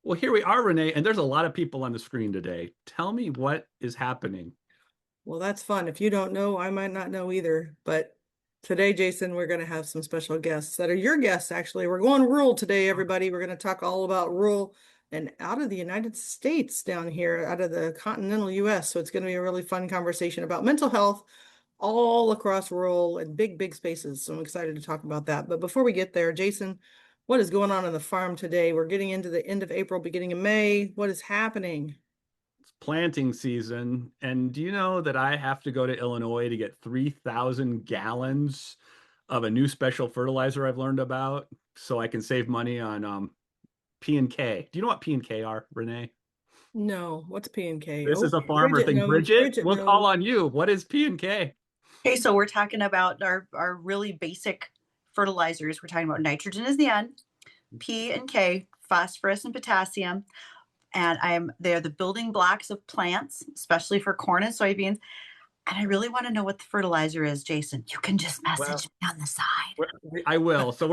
Well, here we are, Renee, and there's a lot of people on the screen today. Tell me what is happening. Well, that's fun. If you don't know, I might not know either. But today, Jason, we're going to have some special guests that are your guests, actually. We're going rural today, everybody. We're going to talk all about rural and out of the United States down here, out of the continental US. So it's going to be a really fun conversation about mental health all across rural and big, big spaces. So I'm excited to talk about that. But before we get there, Jason, what is going on the farm today? We're getting into the end of April, beginning of May. What is happening? It's planting season, and do you know that I have to go to Illinois to get 3,000 gallons of a new special fertilizer I've learned about so I can save money on P and K. Do you know what P and K are, Renee? No, what's P and K? This Oh, is a farmer Bridget thing. knows. Bridget, Bridget we'll call knows. on you. What is P and K? Okay, so we're talking about our really basic fertilizers. We're talking about nitrogen is the N, P and K, phosphorus and potassium. And they're the building blocks of plants, especially for corn and soybeans. And I really want to know what the fertilizer is, Jason. You can just Well, message me on the side. I will. So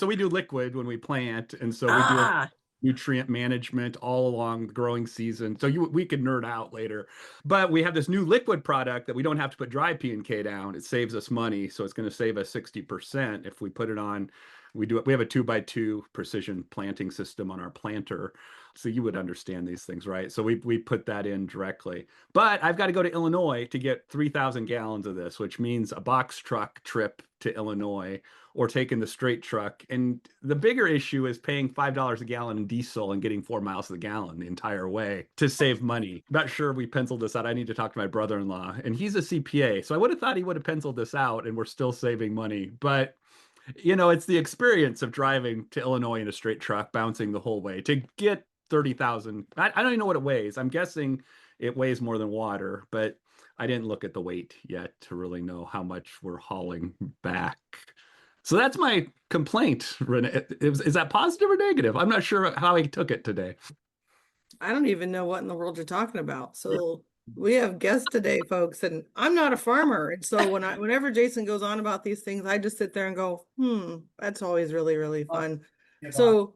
we do liquid when we plant, and so we do Ah, nutrient management all along the growing season. So we could nerd out later. But we have this new liquid product that we don't have to put dry P and K down. It saves us money. So it's going to save us 60% if we put it on. We have a 2x2 precision planting system on our planter. So you would understand these things, right? So we put that in directly. But I've got to go to Illinois to get 3,000 gallons of this, which means a box truck trip to Illinois or taking the straight truck. And the bigger issue is paying $5 a gallon in diesel and getting 4 miles to the gallon the entire way to save money. Not sure we penciled this out. I need to talk to my brother-in-law, and he's a CPA. So I would have thought he would have penciled this out and we're still saving money. But it's the experience of driving to Illinois in a straight truck, bouncing the whole way to get 30,000. I don't even know what it weighs. I'm guessing it weighs more than water, but I didn't look at the weight yet to really know how much we're hauling back. So that's my complaint, Renee. Is that positive or negative? I'm not sure how I took it today. I don't even know what in the world you're talking about. So we have guests today, folks, and I'm not a farmer. And so whenever Jason goes on about these things, I just sit there and go, that's always really, really fun. So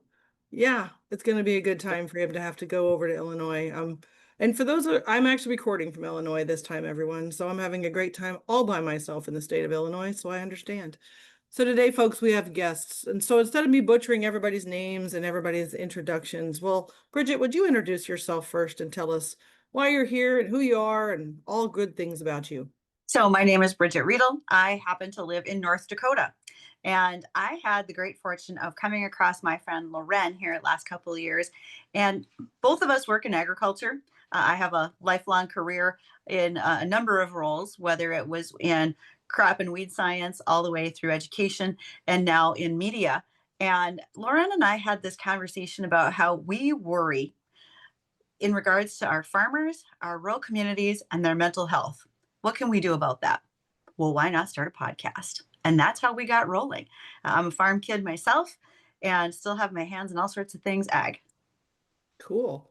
yeah, it's going to be a good time for him to have to go over to Illinois. And for those, I'm actually recording from Illinois this time, everyone. So I'm having a great time all by myself in the state of Illinois. So I understand. So today, folks, we have guests. And so instead of me butchering everybody's names and everybody's introductions, well, Bridget, would you introduce yourself first and tell us why you're here and who you are and all good things about you? so my name is Bridgette Readel. I happen to live in North Dakota. And I had the great fortune of coming across my friend Loren here the last couple of years. And both of us work in agriculture. I have a lifelong career in a number of roles, whether it was in crop and weed science, all the way through education, and now in media. And Lauren and I had this conversation about how we worry in regards to our farmers, our rural communities, and their mental health. What can we do about that? Well, why not start a podcast? And that's how we got rolling. I'm a farm kid myself and still have my hands in all sorts of things ag. Cool.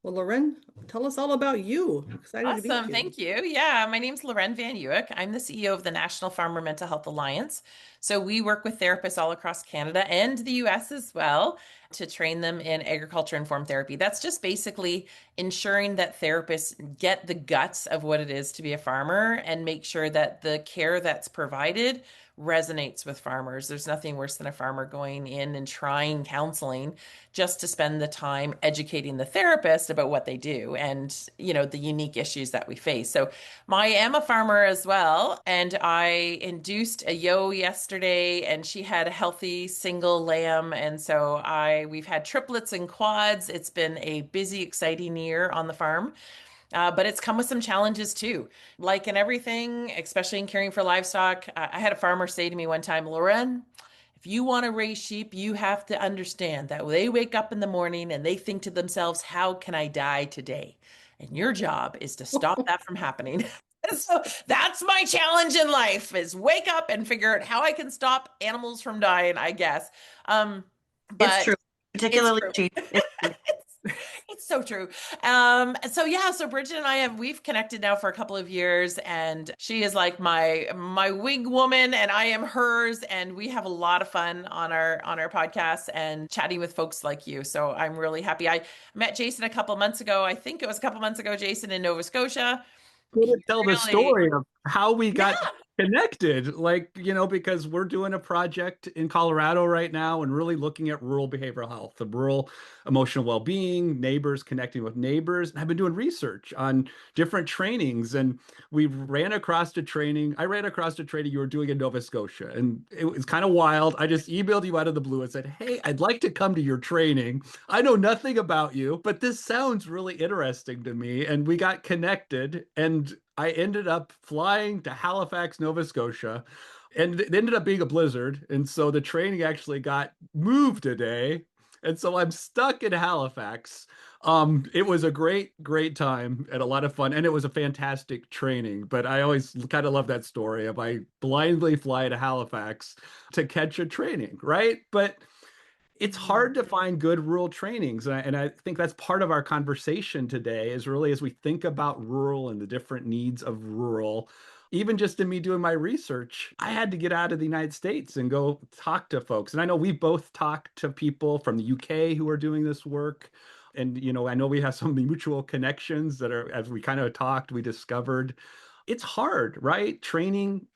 Well, Loren, tell us all about you. Excited to meet Awesome. you. Thank you. Yeah, my name's Loren Van Ewyk. I'm the CEO of the National Farmer Mental Health Alliance. So we work with therapists all across Canada and the US as well to train them in agriculture informed therapy. That's just basically ensuring that therapists get the guts of what it is to be a farmer and make sure that the care that's provided resonates with farmers. There's nothing worse than a farmer going in and trying counseling just to spend the time educating the therapist about what they do and, the unique issues that we face. So I am a farmer as well, and I induced a yo yesterday and she had a healthy single lamb. And so we've had triplets and quads. It's been a busy, exciting year on the farm. But it's come with some challenges too. Like in everything, especially in caring for livestock, I had a farmer say to me one time, Lauren, if you want to raise sheep, you have to understand that they wake up in the morning and they think to themselves, how can I die today? And your job is to stop that from happening. So that's my challenge in life is wake up and figure out how I can stop animals from dying, I guess. It's But true, it's particularly true. cheap. It's true. It's so true. So yeah, so Bridget and we've connected now for a couple of years, and she is like my wing woman and I am hers, and we have a lot of fun on our podcast and chatting with folks like you. So I'm really happy. I met Jason a couple months ago. I think it was a couple months ago, Jason, in Nova Scotia. To He tell the really, story of how we got yeah. connected, like, because we're doing a project in Colorado right now and really looking at rural behavioral health, the rural emotional well-being, neighbors connecting with neighbors. And I've been doing research on different trainings, and we ran across a training. I ran across a training you were doing in Nova Scotia, and it was kind of wild. I just emailed you out of the blue and said, "Hey, I'd like to come to your training. I know nothing about you, but this sounds really interesting to me." And we got connected, and I ended up flying to Halifax, Nova Scotia, and it ended up being a blizzard. And so the training actually got moved a day. And so I'm stuck in Halifax. It was a great, great time and a lot of fun. And it was a fantastic training. But I always kind of love that story of I blindly fly to Halifax to catch a training, right? But it's hard to find good rural trainings. And I think that's part of our conversation today is really as we think about rural and the different needs of rural, even just in me doing my research, I had to get out of the United States and go talk to folks. And I know we've both talked to people from the UK who are doing this work. And, I know we have some mutual connections that are, as we kind of talked, we discovered it's hard, right? Training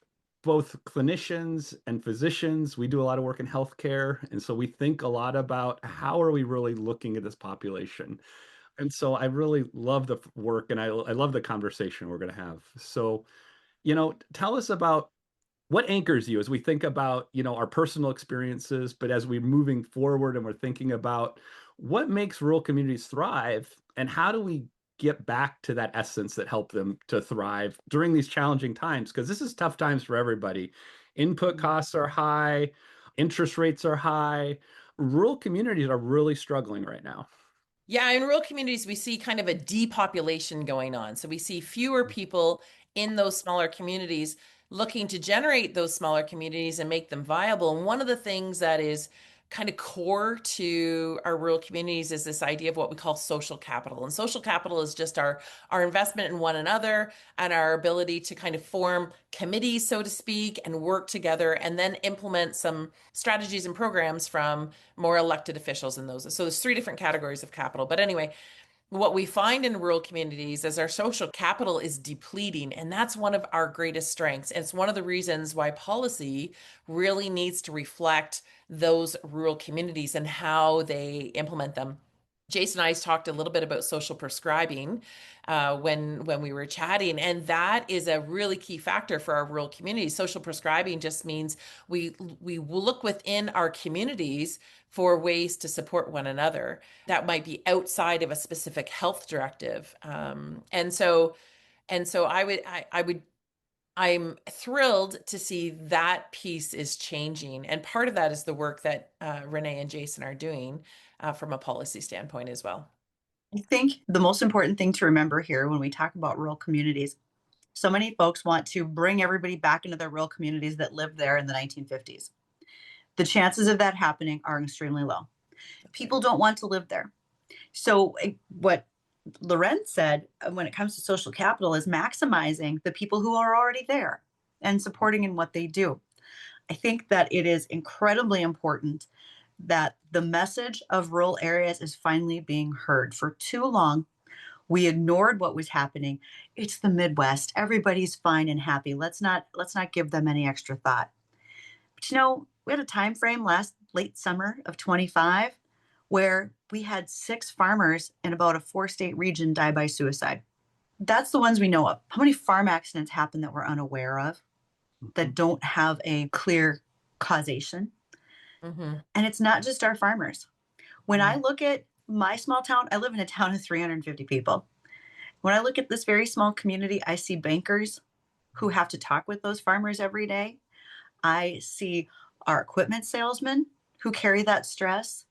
both clinicians and physicians. We do a lot of work in healthcare. And so we think a lot about how are we really looking at this population. And so I really love the work and I love the conversation we're going to have. So, tell us about what anchors you as we think about, our personal experiences, but as we're moving forward and we're thinking about what makes rural communities thrive and how do we get back to that essence that helped them to thrive during these challenging times? Because this is tough times for everybody. Input costs are high, interest rates are high. Rural communities are really struggling right now. Yeah, in rural communities, we see kind of a depopulation going on. So we see fewer people in those smaller communities looking to generate those smaller communities and make them viable. And one of the things that is kind of core to our rural communities is this idea of what we call social capital. And social capital is just our investment in one another and our ability to kind of form committees, so to speak, and work together and then implement some strategies and programs from more elected officials in those. So there's three different categories of capital. But anyway, what we find in rural communities is our social capital is depleting, and that's one of our greatest strengths. And it's one of the reasons why policy really needs to reflect those rural communities and how they implement them. Jason and I talked a little bit about social prescribing when we were chatting, and that is a really key factor for our rural communities. Social prescribing just means we look within our communities for ways to support one another that might be outside of a specific health directive. And so I'm thrilled to see that piece is changing. And part of that is the work that Renee and Jason are doing from a policy standpoint as well. I think the most important thing to remember here when we talk about rural communities, so many folks want to bring everybody back into their rural communities that lived there in the 1950s. The chances of that happening are extremely low. People don't want to live there. So what Loren said when it comes to social capital is maximizing the people who are already there and supporting in what they do. I think that it is incredibly important that the message of rural areas is finally being heard. For too long, we ignored what was happening. It's the Midwest. Everybody's fine and happy. Let's not give them any extra thought. But we had a time frame late summer of 25 where we had 6 farmers in about a 4-state region die by suicide. That's the ones we know of. How many farm accidents happen that we're unaware of, that don't have a clear causation? Mm-hmm. And it's not just our farmers. When I look at my small town, I live in a town of 350 people. When I look at this very small community, I see bankers who have to talk with those farmers every day. I see our equipment salesmen who carry that stress.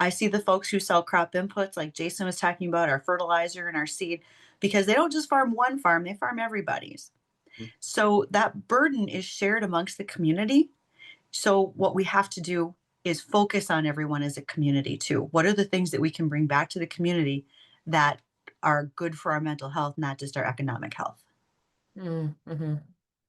I see the folks who sell crop inputs like Jason was talking about, our fertilizer and our seed, because they don't just farm one farm, they farm everybody's. So that burden is shared amongst the community. So what we have to do is focus on everyone as a community too. What are the things that we can bring back to the community that are good for our mental health, not just our economic health? Mm-hmm.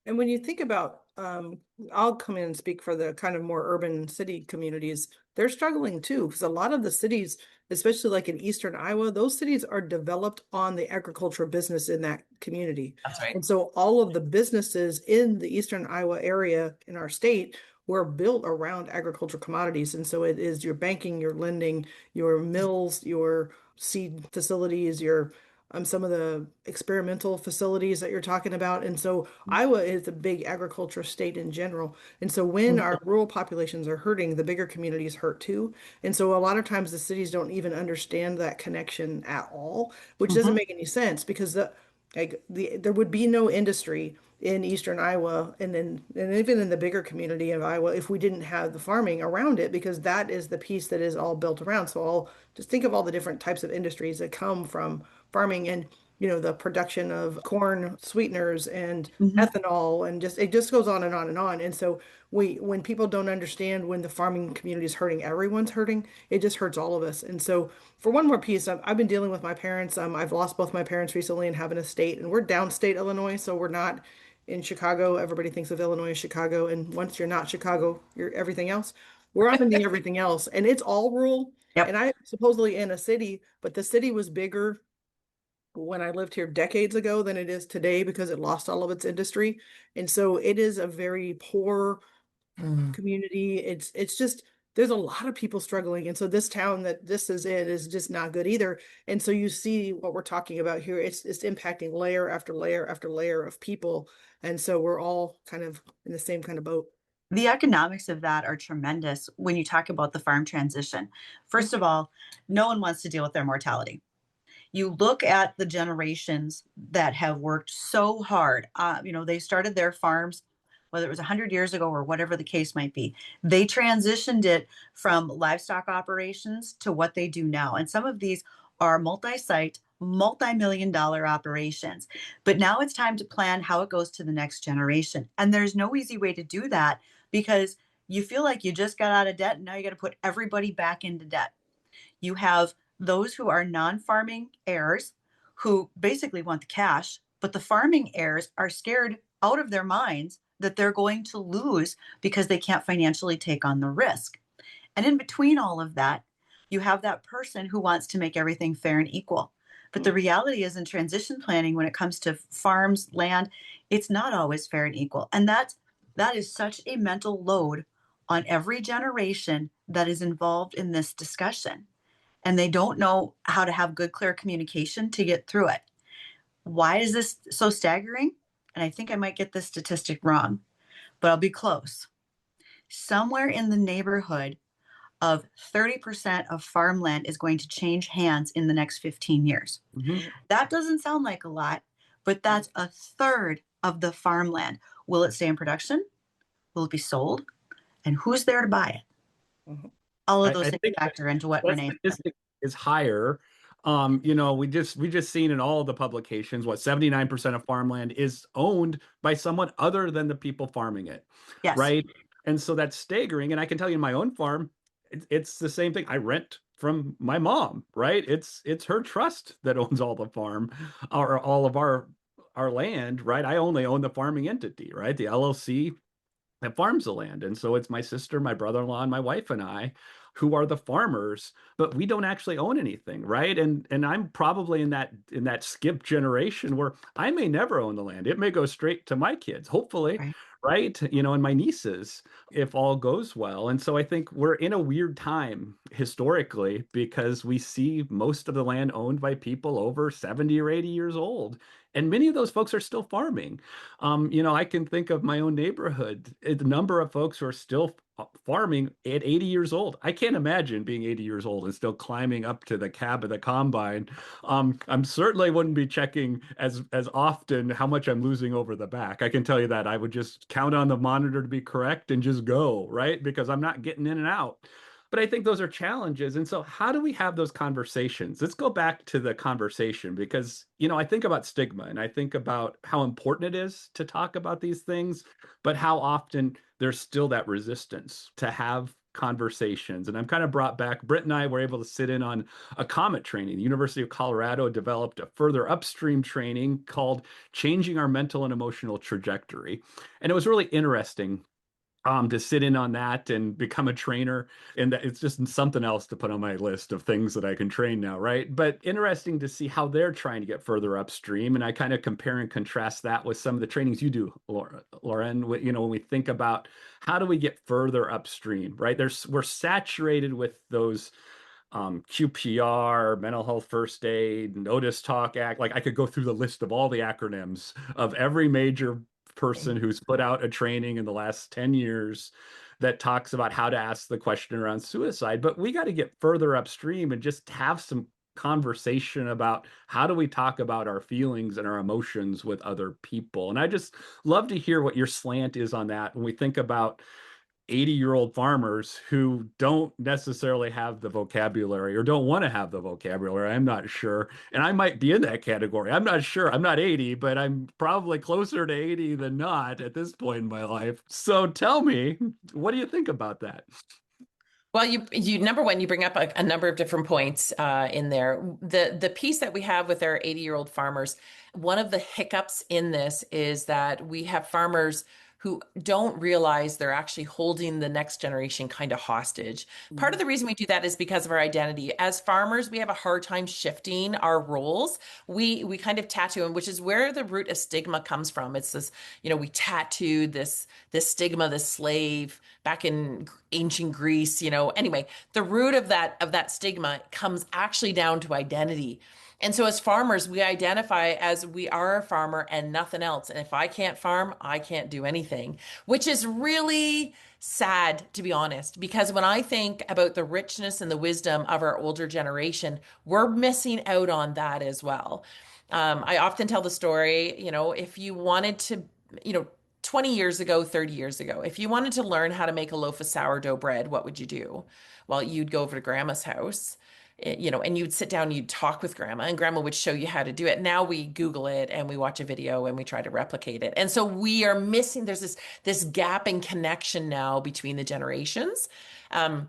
And when you think about, I'll come in and speak for the kind of more urban city communities, they're struggling too, because a lot of the cities, especially like in eastern Iowa, those cities are developed on the agricultural business in that community. That's right. And so all of the businesses in the eastern Iowa area in our state were built around agricultural commodities. And so it is your banking, your lending, your mills, your seed facilities, your some of the experimental facilities that you're talking about. And so Iowa is a big agriculture state in general. And so when our rural populations are hurting, the bigger communities hurt too. And so a lot of times the cities don't even understand that connection at all, which doesn't Mhm. make any sense because there would be no industry in eastern Iowa and even in the bigger community of Iowa if we didn't have the farming around it, because that is the piece that is all built around. So I'll just think of all the different types of industries that come from farming, and the production of corn sweeteners and Mhm. ethanol, and just it just goes on and on and on. And so when people don't understand, when the farming community is hurting, everyone's hurting, it just hurts all of us. And so for one more piece, I've been dealing with my parents. I've lost both my parents recently and have an estate, and we're downstate Illinois, so we're not in Chicago. Everybody thinks of Illinois as Chicago, and once you're not Chicago, you're everything else. We're on the everything else, and it's all rural. Yep. And I supposedly in a city, but the city was bigger when I lived here decades ago than it is today because it lost all of its industry. And so it is a very poor Mm. community. It's just there's a lot of people struggling. And so this town that this is in is just not good either. And so you see what we're talking about here. It's impacting layer after layer after layer of people. And so we're all kind of in the same kind of boat. The economics of that are tremendous when you talk about the farm transition. First of all, no one wants to deal with their mortality. You look at the generations that have worked so hard. They started their farms, whether it was 100 years ago or whatever the case might be. They transitioned it from livestock operations to what they do now. And some of these are multi-site, multi-million dollar operations. But now it's time to plan how it goes to the next generation. And there's no easy way to do that because you feel like you just got out of debt and now you got to put everybody back into debt. You have those who are non-farming heirs who basically want the cash, but the farming heirs are scared out of their minds that they're going to lose because they can't financially take on the risk. And in between all of that, you have that person who wants to make everything fair and equal. But the reality is in transition planning, when it comes to farms, land, it's not always fair and equal. And that is such a mental load on every generation that is involved in this discussion, and they don't know how to have good, clear communication to get through it. Why is this so staggering? And I think I might get this statistic wrong, but I'll be close. Somewhere in the neighborhood of 30% of farmland is going to change hands in the next 15 years. Mhm. That doesn't sound like a lot, but that's a third of the farmland. Will it stay in production? Will it be sold? And who's there to buy it? Mhm. All of I those things think factor into what that Renee said. statistic is higher. We just seen in all the publications what 79% of farmland is owned by someone other than the people farming it, Yes. right? And so that's staggering. And I can tell you, in my own farm, it's the same thing. I rent from my mom, right? It's her trust that owns all the farm or all of our land, right? I only own the farming entity, right? The LLC that farms the land. And so it's my sister, my brother-in-law, and my wife and I who are the farmers, but we don't actually own anything, right? And I'm probably in that skip generation where I may never own the land. It may go straight to my kids, hopefully, Right. right? And my nieces, if all goes well. And so I think we're in a weird time historically because we see most of the land owned by people over 70 or 80 years old. And many of those folks are still farming. I can think of my own neighborhood, the number of folks who are still farming at 80 years old. I can't imagine being 80 years old and still climbing up to the cab of the combine. I'm certainly wouldn't be checking as often how much I'm losing over the back. I can tell you that I would just count on the monitor to be correct and just go, right? Because I'm not getting in and out. But I think those are challenges. And so how do we have those conversations? Let's go back to the conversation because, I think about stigma and I think about how important it is to talk about these things, but how often there's still that resistance to have conversations. And I'm kind of brought back, Britt and I were able to sit in on a COMET training. The University of Colorado developed a further upstream training called Changing Our Mental and Emotional Trajectory. And it was really interesting to sit in on that and become a trainer. And that it's just something else to put on my list of things that I can train now, right? But interesting to see how they're trying to get further upstream. And I kind of compare and contrast that with some of the trainings you do, Lauren, when we think about how do we get further upstream, right? We're saturated with those QPR, mental health first aid, Notice Talk Act. Like I could go through the list of all the acronyms of every major person who's put out a training in the last 10 years that talks about how to ask the question around suicide. But we got to get further upstream and just have some conversation about how do we talk about our feelings and our emotions with other people. And I just love to hear what your slant is on that when we think about 80-year-old farmers who don't necessarily have the vocabulary or don't want to have the vocabulary. I'm not sure. And I might be in that category. I'm not sure. I'm not 80, but I'm probably closer to 80 than not at this point in my life. So tell me, what do you think about that? Well, you number one, you bring up a number of different points in there. The piece that we have with our 80-year-old farmers, one of the hiccups in this is that we have farmers who don't realize they're actually holding the next generation kind of hostage. Part of the reason we do that is because of our identity. As farmers, we have a hard time shifting our roles. We kind of tattoo them, which is where the root of stigma comes from. It's this, we tattooed this stigma, this slave back in ancient Greece, Anyway, the root of that stigma comes actually down to identity. And so as farmers, we identify as we are a farmer and nothing else. And if I can't farm, I can't do anything, which is really sad, to be honest, because when I think about the richness and the wisdom of our older generation, we're missing out on that as well. I often tell the story, if you wanted to, 20 years ago, 30 years ago, if you wanted to learn how to make a loaf of sourdough bread, what would you do? Well, you'd go over to grandma's house, and you'd sit down and you'd talk with grandma and grandma would show you how to do it. Now we Google it and we watch a video and we try to replicate it. And so we are missing, there's this gap in connection now between the generations. And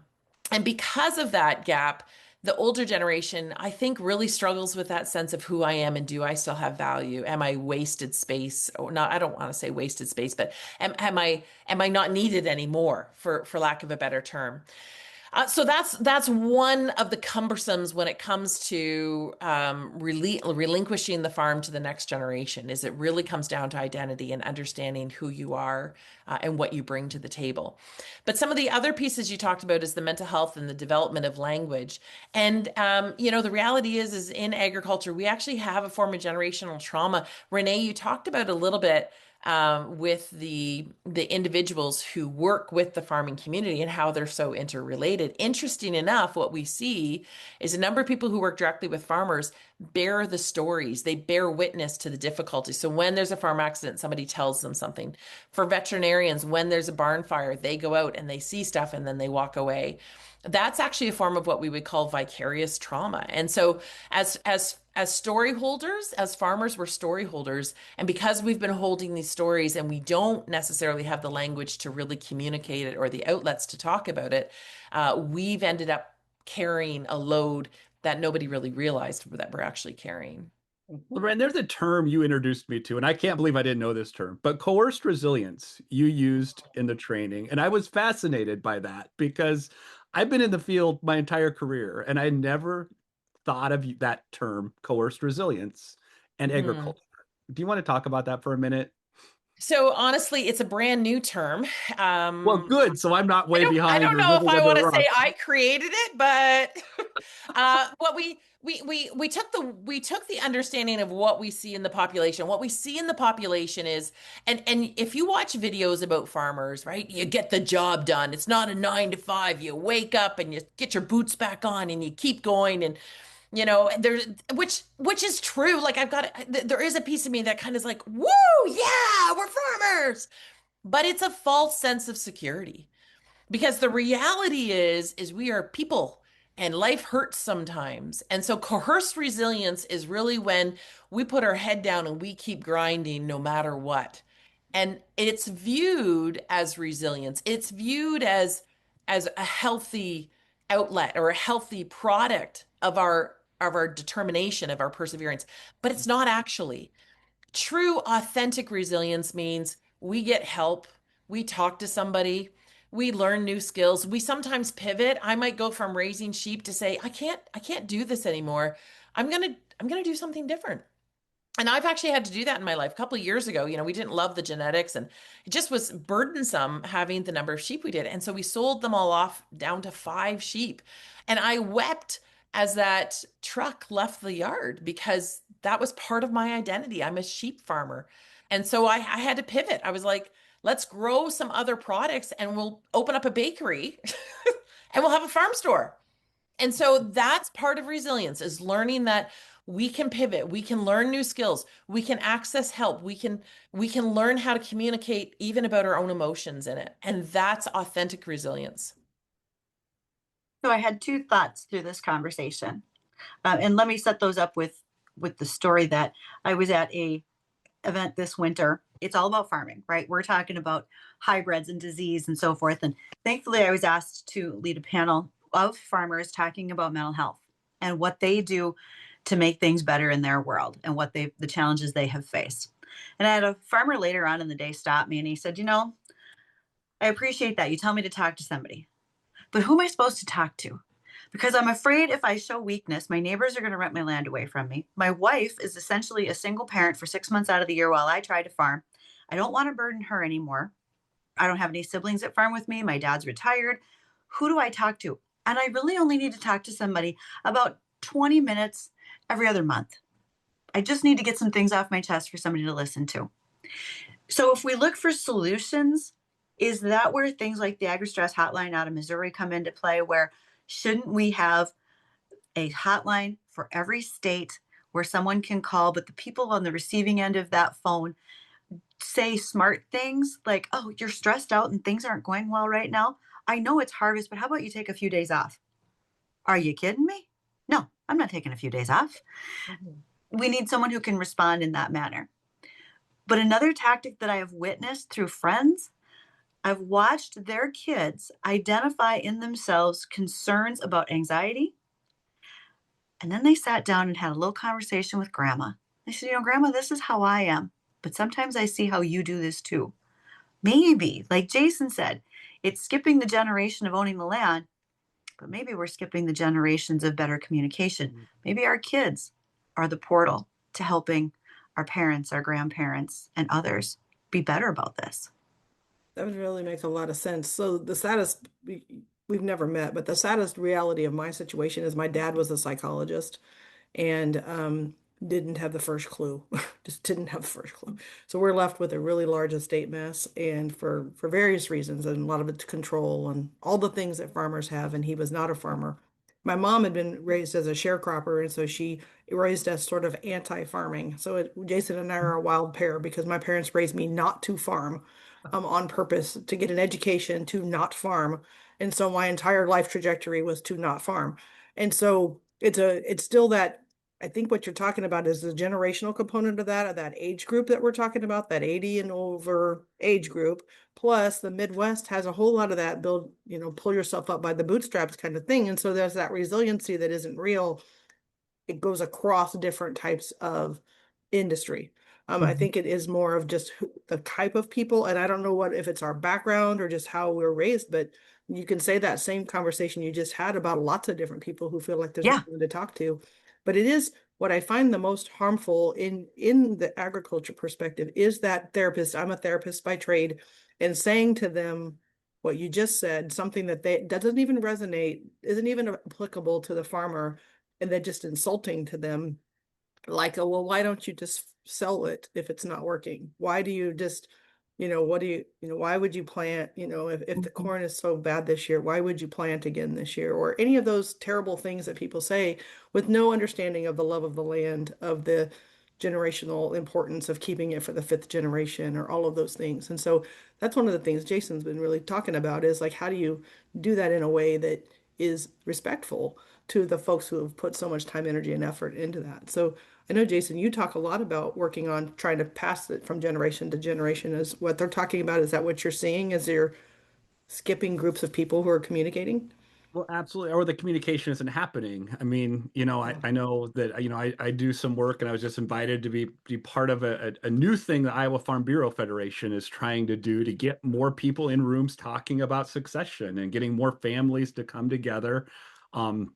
because of that gap, the older generation, I think, really struggles with that sense of who I am and do I still have value? Am I wasted space? Or not, I don't want to say wasted space, but am I not needed anymore, for lack of a better term? So that's one of the cumbersomes when it comes to relinquishing the farm to the next generation. Is it really comes down to identity and understanding who you are and what you bring to the table. But some of the other pieces you talked about is the mental health and the development of language. And the reality is in agriculture we actually have a form of generational trauma. Renee, you talked about a little bit with the individuals who work with the farming community and how they're so interrelated. Interesting enough, what we see is a number of people who work directly with farmers bear the stories. They bear witness to the difficulties. So when there's a farm accident, somebody tells them something. For veterinarians, when there's a barn fire, they go out and they see stuff and then they walk away. That's actually a form of what we would call vicarious trauma. And so as story holders, as farmers, we're story holders. And because we've been holding these stories and we don't necessarily have the language to really communicate it or the outlets to talk about it, we've ended up carrying a load that nobody really realized that we're actually carrying. Loren, there's a term you introduced me to, and I can't believe I didn't know this term, but coerced resilience you used in the training. And I was fascinated by that because I've been in the field my entire career and I never thought of that term, coerced resilience and agriculture. Do you want to talk about that for a minute? So honestly, it's a brand new term. Well, good. So I'm not way behind. I don't or know if living I under want a to rock. say I created it, but what we took the understanding of what we see in the population. What we see in the population is, and if you watch videos about farmers, right, you get the job done. It's not a 9 to 5. You wake up and you get your boots back on and you keep going and there's which is true. Like there is a piece of me that kind of is like, woo, yeah, we're farmers. But it's a false sense of security. Because the reality is we are people and life hurts sometimes. And so coerced resilience is really when we put our head down and we keep grinding no matter what. And it's viewed as resilience. It's viewed as a healthy outlet or a healthy product of our determination, of our perseverance. But it's not actually. True, authentic resilience means we get help, we talk to somebody, we learn new skills. We sometimes pivot. I might go from raising sheep to say, I can't do this anymore. I'm gonna do something different. And I've actually had to do that in my life. A couple of years ago, we didn't love the genetics and it just was burdensome having the number of sheep we did. And so we sold them all off down to 5 sheep. And I wept as that truck left the yard because that was part of my identity. I'm a sheep farmer. And so I had to pivot. I was like, let's grow some other products and we'll open up a bakery and we'll have a farm store. And so that's part of resilience is learning that we can pivot, we can learn new skills, we can access help, we can learn how to communicate even about our own emotions in it. And that's authentic resilience. So I had two thoughts through this conversation, and let me set those up with the story that I was at a event this winter. It's all about farming, right? We're talking about hybrids and disease and so forth. And thankfully, I was asked to lead a panel of farmers talking about mental health and what they do to make things better in their world and the challenges they have faced. And I had a farmer later on in the day stop me and he said, I appreciate that. You tell me to talk to somebody, but who am I supposed to talk to? Because I'm afraid if I show weakness, my neighbors are going to rent my land away from me. My wife is essentially a single parent for 6 months out of the year while I try to farm. I don't want to burden her anymore. I don't have any siblings that farm with me. My dad's retired. Who do I talk to? And I really only need to talk to somebody about 20 minutes every other month. I just need to get some things off my chest for somebody to listen to. So if we look for solutions, is that where things like the AgriStress hotline out of Missouri come into play, where shouldn't we have a hotline for every state where someone can call, but the people on the receiving end of that phone say smart things like, oh, you're stressed out and things aren't going well right now. I know it's harvest, but how about you take a few days off? Are you kidding me? No, I'm not taking a few days off. We need someone who can respond in that manner. But another tactic that I have witnessed through friends, I've watched their kids identify in themselves concerns about anxiety. And then they sat down and had a little conversation with grandma. They said, Grandma, this is how I am, but sometimes I see how you do this too. Maybe, like Jason said, it's skipping the generation of owning the land, but maybe we're skipping the generations of better communication. Maybe our kids are the portal to helping our parents, our grandparents, and others be better about this. That would really make a lot of sense. So the saddest, we've never met, but the saddest reality of my situation is my dad was a psychologist and didn't have the first clue, just didn't have the first clue. So we're left with a really large estate mess, and for various reasons, and a lot of it's control and all the things that farmers have, and he was not a farmer. My mom had been raised as a sharecropper, and so she raised us sort of anti-farming. So Jason and I are a wild pair because my parents raised me not to farm on purpose, to get an education, to not farm. And so my entire life trajectory was to not farm. And so it's still that. I think what you're talking about is the generational component of that age group that we're talking about, that 80 and over age group. Plus the Midwest has a whole lot of that pull yourself up by the bootstraps kind of thing. And so there's that resiliency that isn't real. It goes across different types of industry. I think it is more of just the type of people, and I don't know if it's our background or just how we're raised, but you can say that same conversation you just had about lots of different people who feel like there's no one to talk to. But it is what I find the most harmful in the agriculture perspective is that therapist. I'm a therapist by trade, and saying to them what you just said, something that doesn't even resonate, isn't even applicable to the farmer, and then just insulting to them, like, oh, well, why don't you just sell it if it's not working? Why do you just, what do you, why would you plant, if the corn is so bad this year, why would you plant again this year? Or any of those terrible things that people say with no understanding of the love of the land, of the generational importance of keeping it for the fifth generation or all of those things. And so that's one of the things Jason's been really talking about is like, how do you do that in a way that is respectful to the folks who have put so much time, energy, and effort into that? So I know, Jason, you talk a lot about working on trying to pass it from generation to generation. Is what they're talking about? Is that what you're seeing? Is there skipping groups of people who are communicating? Well, absolutely. Or the communication isn't happening. I mean, I know that, I do some work and I was just invited to be part of a new thing the Iowa Farm Bureau Federation is trying to do to get more people in rooms talking about succession and getting more families to come together. And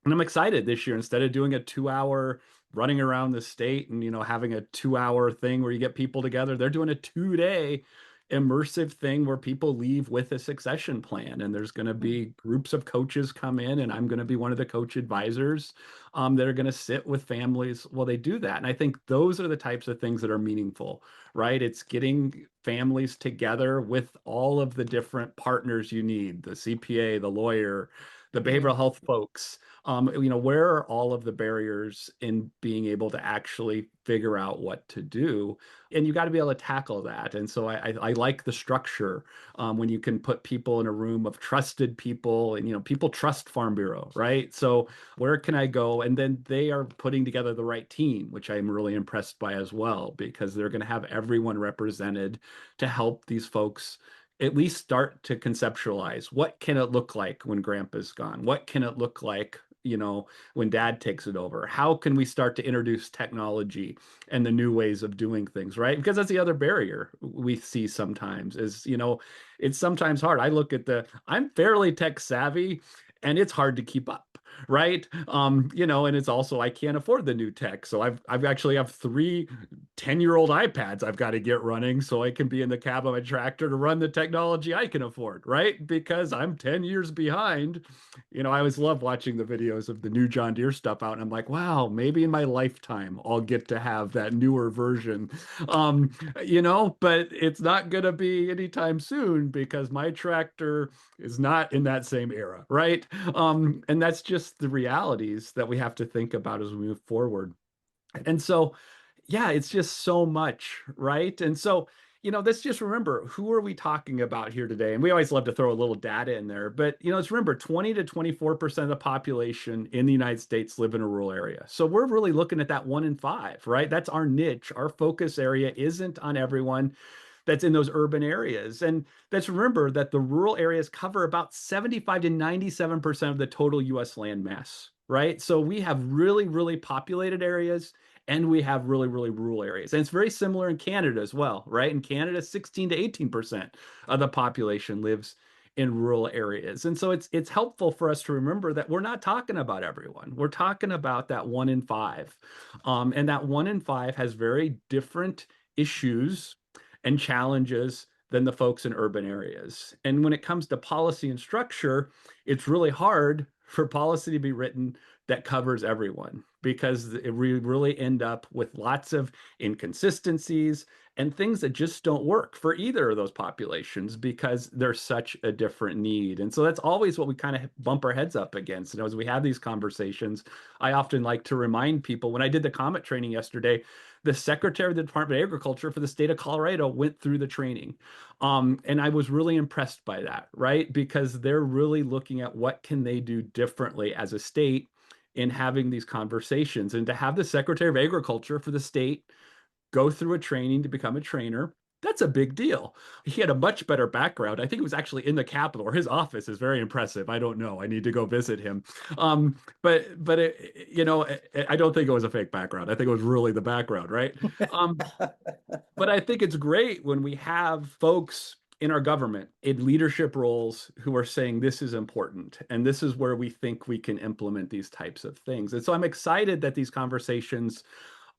I'm excited this year, instead of doing a 2 hour running around the state and, having a 2 hour thing where you get people together, they're doing a 2 day immersive thing where people leave with a succession plan. And there's going to be groups of coaches come in, and I'm going to be one of the coach advisors that are going to sit with families while they do that. And I think those are the types of things that are meaningful, right? It's getting families together with all of the different partners you need, the CPA, the lawyer, the behavioral health folks. Where are all of the barriers in being able to actually figure out what to do? And you got to be able to tackle that. And so I like the structure when you can put people in a room of trusted people, and people trust Farm Bureau, right? So where can I go? And then they are putting together the right team, which I'm really impressed by as well, because they're going to have everyone represented to help these folks at least start to conceptualize what can it look like when grandpa's gone? What can it look like, when dad takes it over? How can we start to introduce technology and the new ways of doing things, right? Because that's the other barrier we see sometimes is, it's sometimes hard. I'm fairly tech savvy and it's hard to keep up. Right. And it's also, I can't afford the new tech. So I've actually have 3 10-year-old iPads I've got to get running so I can be in the cab of my tractor to run the technology I can afford, right? Because I'm 10 years behind. I always love watching the videos of the new John Deere stuff out, and I'm like, wow, maybe in my lifetime I'll get to have that newer version. But it's not going to be anytime soon because my tractor is not in that same era, right? And that's just the realities that we have to think about as we move forward. And so, yeah, it's just so much, right? And so, let's just remember, who are we talking about here today? And we always love to throw a little data in there, but let's remember 20 to 24% of the population in the United States live in a rural area. So we're really looking at that 1 in 5, right? That's our niche. Our focus area isn't on everyone that's in those urban areas. And let's remember that the rural areas cover about 75 to 97% of the total US land mass, right? So we have really, really populated areas and we have really, really rural areas. And it's very similar in Canada as well, right? In Canada, 16 to 18% of the population lives in rural areas. And so it's helpful for us to remember that we're not talking about everyone. We're talking about that 1 in 5. And that 1 in 5 has very different issues and challenges than the folks in urban areas. And when it comes to policy and structure, it's really hard for policy to be written that covers everyone because we really end up with lots of inconsistencies and things that just don't work for either of those populations because there's such a different need. And so that's always what we kind of bump our heads up against. As we have these conversations, I often like to remind people, when I did the COMET training yesterday, the secretary of the Department of Agriculture for the state of Colorado went through the training. And I was really impressed by that, right? Because they're really looking at what can they do differently as a state in having these conversations. And to have the secretary of Agriculture for the state go through a training to become a trainer, that's a big deal. He had a much better background. I think it was actually in the Capitol, or his office is very impressive. I don't know. I need to go visit him. But I don't think it was a fake background. I think it was really the background, right? But I think it's great when we have folks in our government in leadership roles who are saying this is important and this is where we think we can implement these types of things. And so I'm excited that these conversations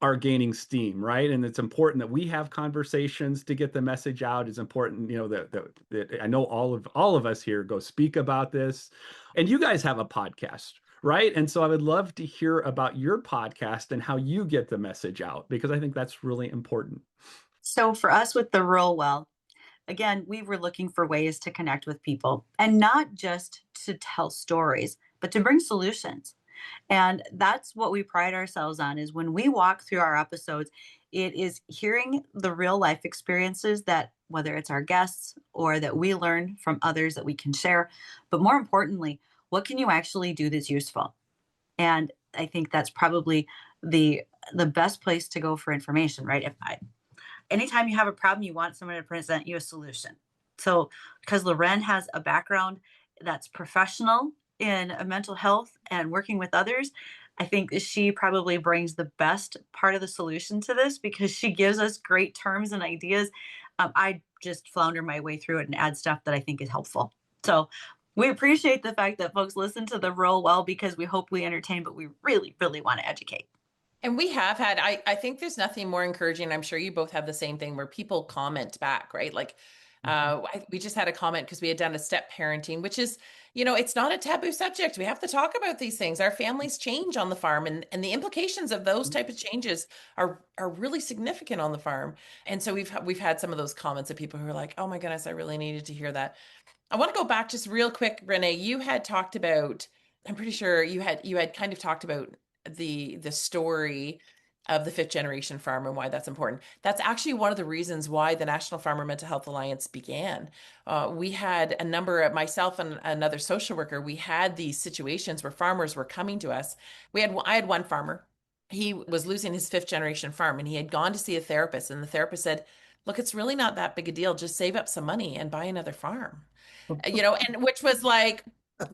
are gaining steam, right? And it's important that we have conversations to get the message out. It's important, that I know all of us here go speak about this, and you guys have a podcast, right? And so I would love to hear about your podcast and how you get the message out, because I think that's really important. So for us with the Rural Well, again, we were looking for ways to connect with people and not just to tell stories, but to bring solutions. And that's what we pride ourselves on, is when we walk through our episodes, it is hearing the real life experiences that, whether it's our guests or that we learn from others that we can share, but more importantly, what can you actually do that's useful? And I think that's probably the the best place to go for information, right? Anytime you have a problem, you want someone to present you a solution. So, because Loren has a background that's professional in mental health and working with others, I think she probably brings the best part of the solution to this, because she gives us great terms and ideas. I just flounder my way through it and add stuff that I think is helpful. So, we appreciate the fact that folks listen to the Roll Well, because we hope we entertain, but we really, really want to educate. And we have had, I think there's nothing more encouraging. I'm sure you both have the same thing where people comment back, right? Like, we just had a comment because we had done a step parenting, which is, it's not a taboo subject. We have to talk about these things. Our families change on the farm, and the implications of those type of changes are really significant on the farm. And so we've had some of those comments of people who are like, oh my goodness, I really needed to hear that. I want to go back just real quick, Renee. You had talked about, I'm pretty sure you had kind of talked about the story of the fifth generation farm and why that's important. That's actually one of the reasons why the National Farmer Mental Health Alliance began. We had a number of, myself and another social worker, we had these situations where farmers were coming to us. I had one farmer. He was losing his fifth generation farm, and he had gone to see a therapist, and the therapist said, look, it's really not that big a deal. Just save up some money and buy another farm. And which was like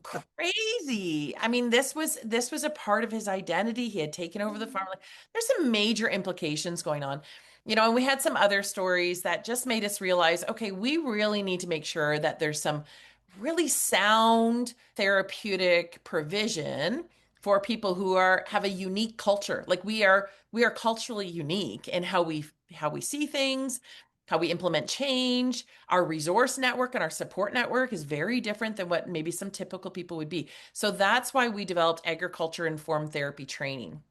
crazy. I mean, this was a part of his identity. He had taken over the farm. Like, there's some major implications going on. And we had some other stories that just made us realize, okay, we really need to make sure that there's some really sound therapeutic provision for people who have a unique culture. Like, we are culturally unique in how we see things, how we implement change. Our resource network and our support network is very different than what maybe some typical people would be. So that's why we developed agriculture informed therapy training.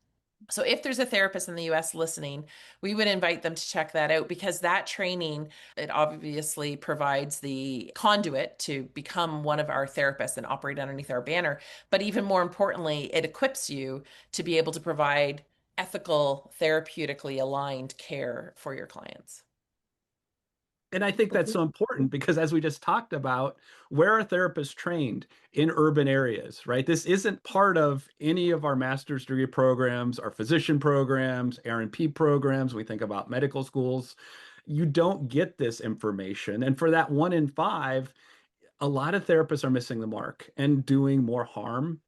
So if there's a therapist in the US listening, we would invite them to check that out, because that training, it obviously provides the conduit to become one of our therapists and operate underneath our banner. But even more importantly, it equips you to be able to provide ethical, therapeutically aligned care for your clients. And I think that's so important because, as we just talked about, where are therapists trained? In urban areas, right? This isn't part of any of our master's degree programs, our physician programs, R&P programs. We think about medical schools. You don't get this information. And for that 1 in 5, a lot of therapists are missing the mark and doing more harm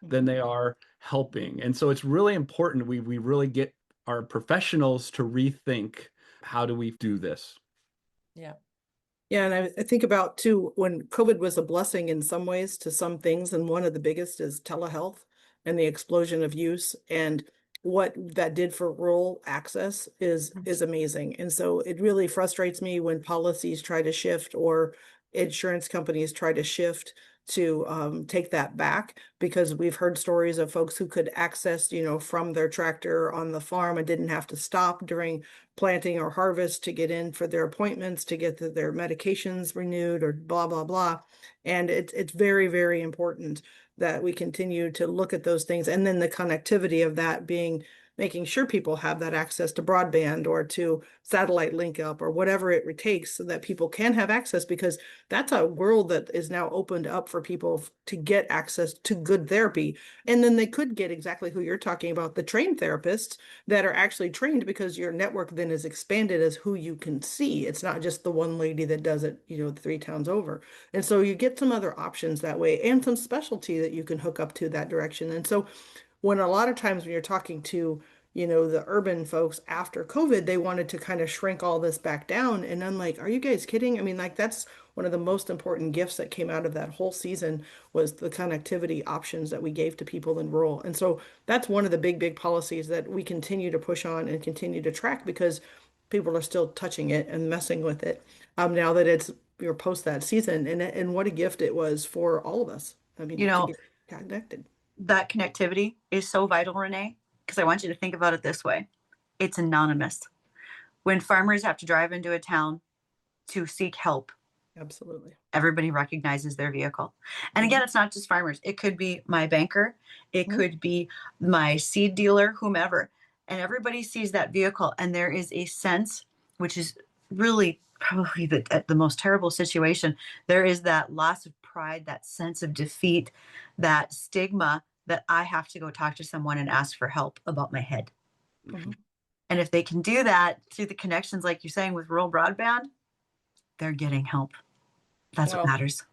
than they are helping. And so it's really important we really get our professionals to rethink, how do we do this? Yeah. Yeah, and I think about too, when COVID was a blessing in some ways to some things, and one of the biggest is telehealth and the explosion of use, and what that did for rural access is amazing. And so it really frustrates me when policies try to shift, or insurance companies try to shift to take that back, because we've heard stories of folks who could access, from their tractor on the farm and didn't have to stop during planting or harvest to get in for their appointments, to get their medications renewed, or blah, blah, blah. And it's very, very important that we continue to look at those things. And then the connectivity of that being making sure people have that access to broadband or to satellite link up or whatever it takes, so that people can have access, because that's a world that is now opened up for people to get access to good therapy. And then they could get exactly who you're talking about, the trained therapists that are actually trained, because your network then is expanded as who you can see. It's not just the one lady that does it, 3 towns over. And so you get some other options that way, and some specialty that you can hook up to that direction. And so when a lot of times when you're talking to, the urban folks after COVID, they wanted to kind of shrink all this back down. And I'm like, are you guys kidding? I mean, like, that's one of the most important gifts that came out of that whole season, was the connectivity options that we gave to people in rural. And so that's one of the big, big policies that we continue to push on and continue to track, because people are still touching it and messing with it. Now that it's, you're post that season, and what a gift it was for all of us. I mean, to get connected. That connectivity is so vital, Renee, because I want you to think about it this way. It's anonymous. When farmers have to drive into a town to seek help, Absolutely. Everybody recognizes their vehicle. And again, it's not just farmers. It could be my banker, it Mhm. could be my seed dealer, whomever. And everybody sees that vehicle, and there is a sense, which is really probably the most terrible situation. There is that loss of pride, that sense of defeat, that stigma that I have to go talk to someone and ask for help about my head. Mhm. And if they can do that through the connections, like you're saying, with rural broadband, they're getting help. That's what Well, matters.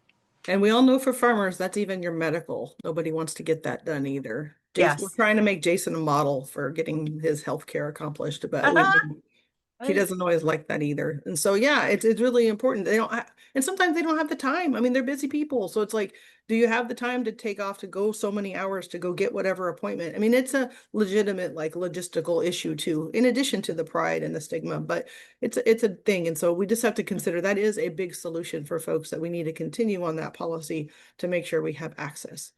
and we all know for farmers, that's even your medical. Nobody wants to get that done either. Jason, we're Yes. trying to make Jason a model for getting his health care accomplished, but he doesn't always like that either. And so, yeah, it's really important. They don't, and sometimes they don't have the time. I mean, they're busy people. So it's like, do you have the time to take off to go so many hours to go get whatever appointment? I mean, it's a legitimate, like logistical issue too, in addition to the pride and the stigma, but it's a thing. And so we just have to consider that is a big solution for folks that we need to continue on that policy to make sure we have access.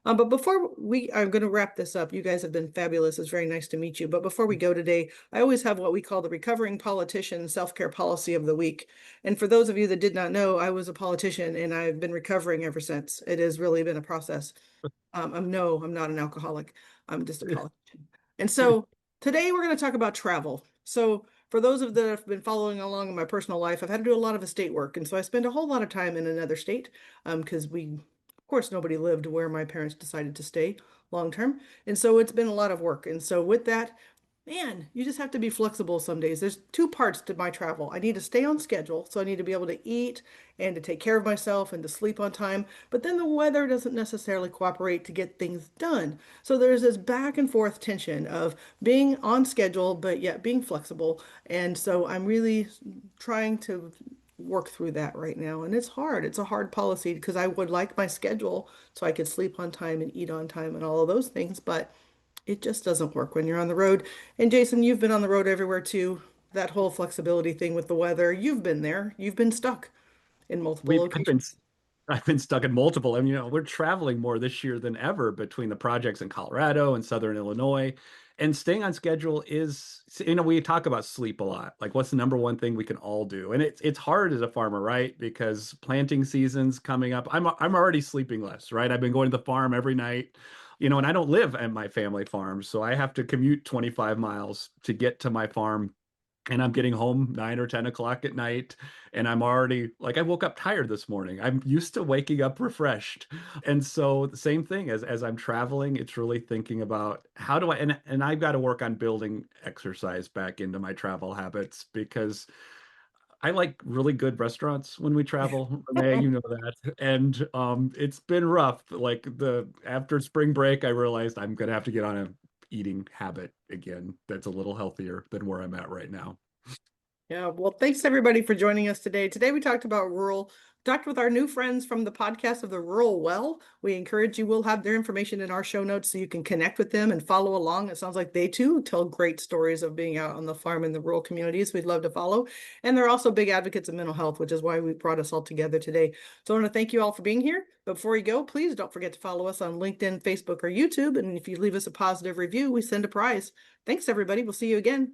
But before we are going to wrap this up, you guys have been fabulous. It's very nice to meet you. But before we go today, I always have what we call the Recovering Politician Self-Care Policy of the Week. And for those of you that did not know, I was a politician and I've been recovering ever since. It has really been a process. I'm not an alcoholic. I'm just a politician. And so today we're going to talk about travel. So for those of that have been following along in my personal life, I've had to do a lot of estate work. And so I spend a whole lot of time in another state because of course, nobody lived where my parents decided to stay long term. And so it's been a lot of work. And so with that, man, you just have to be flexible some days. There's two parts to my travel. I need to stay on schedule, so I need to be able to eat and to take care of myself and to sleep on time. But then the weather doesn't necessarily cooperate to get things done. So there's this back and forth tension of being on schedule, but yet being flexible. And so I'm really trying to work through that right now. And it's hard. It's a hard policy because I would like my schedule so I could sleep on time and eat on time and all of those things, but it just doesn't work when you're on the road. And Jason, you've been on the road everywhere too. That whole flexibility thing with the weather, you've been there. You've been stuck in multiple We've locations. I've been stuck in multiple. I mean, we're traveling more this year than ever between the projects in Colorado and Southern Illinois. And staying on schedule is, we talk about sleep a lot. Like, what's the number one thing we can all do? And it's hard as a farmer, right? Because planting season's coming up. I'm already sleeping less, right? I've been going to the farm every night, and I don't live at my family farm, so I have to commute 25 miles to get to my farm, and I'm getting home 9 or 10 o'clock at night, and I'm already like, I woke up tired this morning. I'm used to waking up refreshed. And so the same thing as I'm traveling, it's really thinking about how do I, and I've got to work on building exercise back into my travel habits because I like really good restaurants when we travel, Renee, you know that. And it's been rough. Like the after spring break, I realized I'm gonna have to get on a eating habit again that's a little healthier than where I'm at right now. Yeah, well, thanks everybody for joining us today. Today we talked about talked with our new friends from the podcast of the Rural Well. We encourage you, we'll have their information in our show notes so you can connect with them and follow along. It sounds like they too tell great stories of being out on the farm in the rural communities. We'd love to follow. And they're also big advocates of mental health, which is why we brought us all together today. So I want to thank you all for being here. But before you go, please don't forget to follow us on LinkedIn, Facebook, or YouTube. And if you leave us a positive review, we send a prize. Thanks, everybody. We'll see you again.